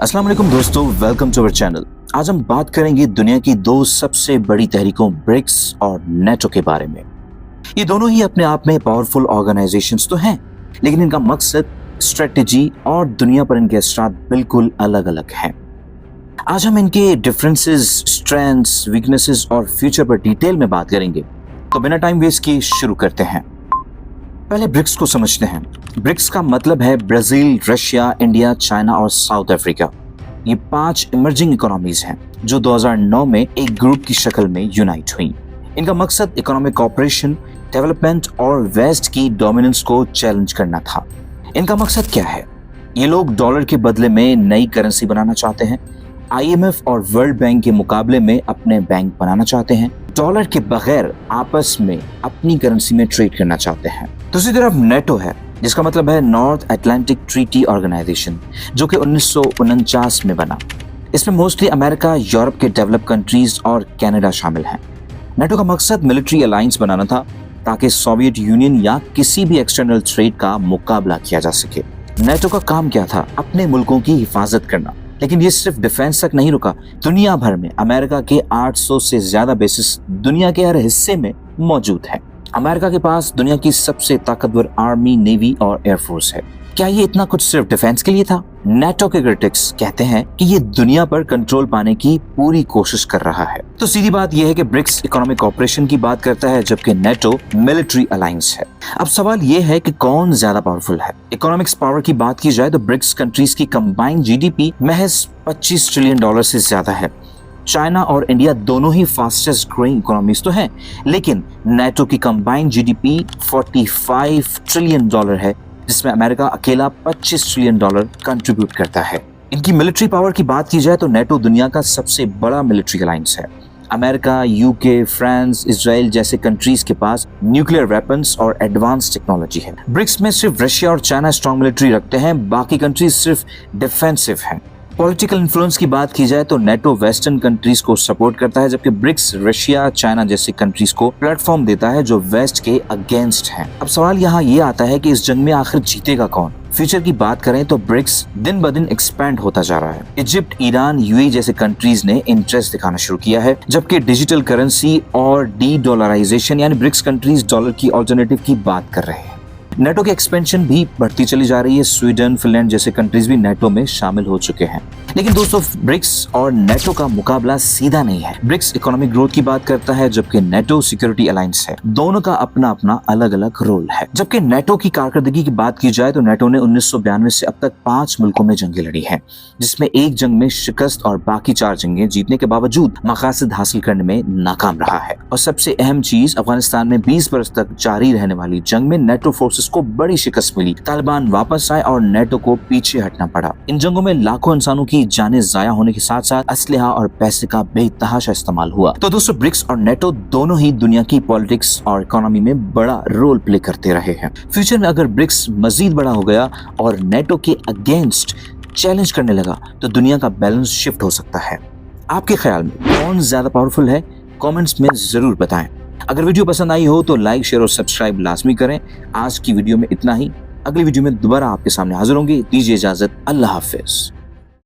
अस्सलाम वालेकुम दोस्तों, वेलकम टू अवर चैनल। आज हम बात करेंगे दुनिया की दो सबसे बड़ी तहरीकों ब्रिक्स और नेटो के बारे में। ये दोनों ही अपने आप में पावरफुल ऑर्गेनाइजेशंस तो हैं, लेकिन इनका मकसद, स्ट्रेटजी और दुनिया पर इनके असरात बिल्कुल अलग अलग हैं। आज हम इनके डिफरेंसेस, स्ट्रेंथ्स, वीकनेसेस और फ्यूचर पर डिटेल में बात करेंगे। तो बिना टाइम वेस्ट किए शुरू करते हैं। पहले ब्रिक्स को समझते हैं। ब्रिक्स का मतलब है ब्राजील, रशिया, इंडिया, चाइना और साउथ अफ्रीका। ये 5 इमर्जिंग इकोनॉमीज हैं जो 2009 में एक ग्रुप की शक्ल में यूनाइट हुई। इनका मकसद इकोनॉमिक कोऑपरेशन, डेवलपमेंट और वेस्ट की डोमिनेंस को चैलेंज करना था। इनका मकसद क्या है? ये लोग डॉलर के बदले में नई करेंसी बनाना चाहते हैं, IMF और वर्ल्ड बैंक के मुकाबले में अपने बैंक बनाना चाहते हैं, डॉलर के बगैर आपस में अपनी करेंसी में ट्रेड करना चाहते हैं। दूसरी तरफ नेटो है, जिसका मतलब है नॉर्थ अटलांटिक ट्रीटी ऑर्गेनाइजेशन, जो कि 1949 में बना। इसमें मोस्टली अमेरिका, यूरोप के डेवलप कंट्रीज और कनाडा शामिल हैं। नेटो का मकसद मिलिट्री अलायंस बनाना था ताकि सोवियत यूनियन या किसी भी एक्सटर्नल थ्रेट का मुकाबला किया जा सके। नेटो का काम क्या था? अपने मुल्कों की हिफाजत करना। लेकिन ये सिर्फ डिफेंस तक नहीं रुका। दुनिया भर में अमेरिका के 800 से ज्यादा बेसिस दुनिया के हर हिस्से में मौजूद है। अमेरिका के पास दुनिया की सबसे ताकतवर आर्मी, नेवी और एयरफोर्स है। क्या ये इतना कुछ सिर्फ डिफेंस के लिए था? नेटो के क्रिटिक्स कहते हैं कि ये दुनिया पर कंट्रोल पाने की पूरी कोशिश कर रहा है। तो सीधी बात यह है कि ब्रिक्स इकोनॉमिक कोऑपरेशन की बात करता है, जबकि नेटो मिलिट्री अलायंस है। अब सवाल यह है कि कौन ज्यादा पावरफुल है? इकोनॉमिक्स पावर की बात की जाए तो ब्रिक्स कंट्रीज की कंबाइंड GDP महज $25 ट्रिलियन से ज्यादा है। चाइना और इंडिया दोनों ही फास्टेस्ट ग्रोइंग इकोनॉमीज तो हैं, लेकिन नेटो की कंबाइंड GDP $45 ट्रिलियन है, जिसमें अमेरिका अकेला $25 ट्रिलियन कंट्रीब्यूट करता है। इनकी मिलिट्री पावर की बात की जाए तो नेटो दुनिया का सबसे बड़ा मिलिट्री अलायंस है। अमेरिका, UK, फ्रांस, इजराइल जैसे कंट्रीज के पास न्यूक्लियर वेपन्स और एडवांस टेक्नोलॉजी है। ब्रिक्स में सिर्फ रशिया और चाइना स्ट्रॉन्ग मिलिट्री रखते हैं, बाकी कंट्रीज सिर्फ डिफेंसिव हैं। पॉलिटिकल इन्फ्लुएंस की बात की जाए तो नेटो वेस्टर्न कंट्रीज को सपोर्ट करता है, जबकि ब्रिक्स रशिया, चाइना जैसी कंट्रीज को प्लेटफॉर्म देता है जो वेस्ट के अगेंस्ट हैं। अब सवाल यहाँ ये आता है कि इस जंग में आखिर जीतेगा कौन? फ्यूचर की बात करें तो ब्रिक्स दिन ब दिन एक्सपैंड होता जा रहा है। इजिप्ट, ईरान, UAE जैसे कंट्रीज ने इंटरेस्ट दिखाना शुरू किया है, जबकि डिजिटल करेंसी और डी-डॉलराइजेशन यानी ब्रिक्स कंट्रीज डॉलर की ऑल्टरनेटिव की बात कर रहे हैं। नेटो की एक्सपेंशन भी बढ़ती चली जा रही है। स्वीडन, फिनलैंड जैसे कंट्रीज भी नेटो में शामिल हो चुके हैं। लेकिन दोस्तों, ब्रिक्स और नेटो का मुकाबला सीधा नहीं है। ब्रिक्स इकोनॉमिक ग्रोथ की बात करता है, जबकि नेटो सिक्योरिटी अलायंस है। दोनों का अपना अपना अलग अलग रोल है। जबकि नेटो की कारकर्दगी की बात की जाए तो नेटो ने 1992 से अब तक 5 मुल्कों में जंगें लड़ी हैं, जिसमें एक जंग में शिकस्त और बाकी 4 जंगें जीतने के बावजूद मकासद हासिल करने में नाकाम रहा है। और सबसे अहम चीज, अफगानिस्तान में 20 बरस तक जारी रहने वाली जंग में नेटो फोर्सेस को बड़ी शिकस्त मिली। तालिबान वापस आए और नेटो को पीछे हटना पड़ा। इन जंगों में लाखों इंसानों की जानें जाया होने के साथ साथ असलहा और पैसे का बेतहाशा इस्तेमाल हुआ। तो दोस्तों, ब्रिक्स और नेटो दोनों ही दुनिया की पॉलिटिक्स और इकोनॉमी में बड़ा रोल प्ले करते रहे हैं। फ्यूचर में अगर ब्रिक्स मजीद बड़ा हो गया और नेटो के अगेंस्ट चैलेंज करने लगा तो दुनिया का बैलेंस शिफ्ट हो सकता है। आपके ख्याल में कौन ज्यादा पावरफुल है? कमेंट्स में जरूर बताएं। अगर वीडियो पसंद आई हो तो लाइक, शेयर और सब्सक्राइब लाजमी करें। आज की वीडियो में इतना ही। अगली वीडियो में दोबारा आपके सामने हाजिर होंगे। दीजिए इजाजत। अल्लाह हाफिज।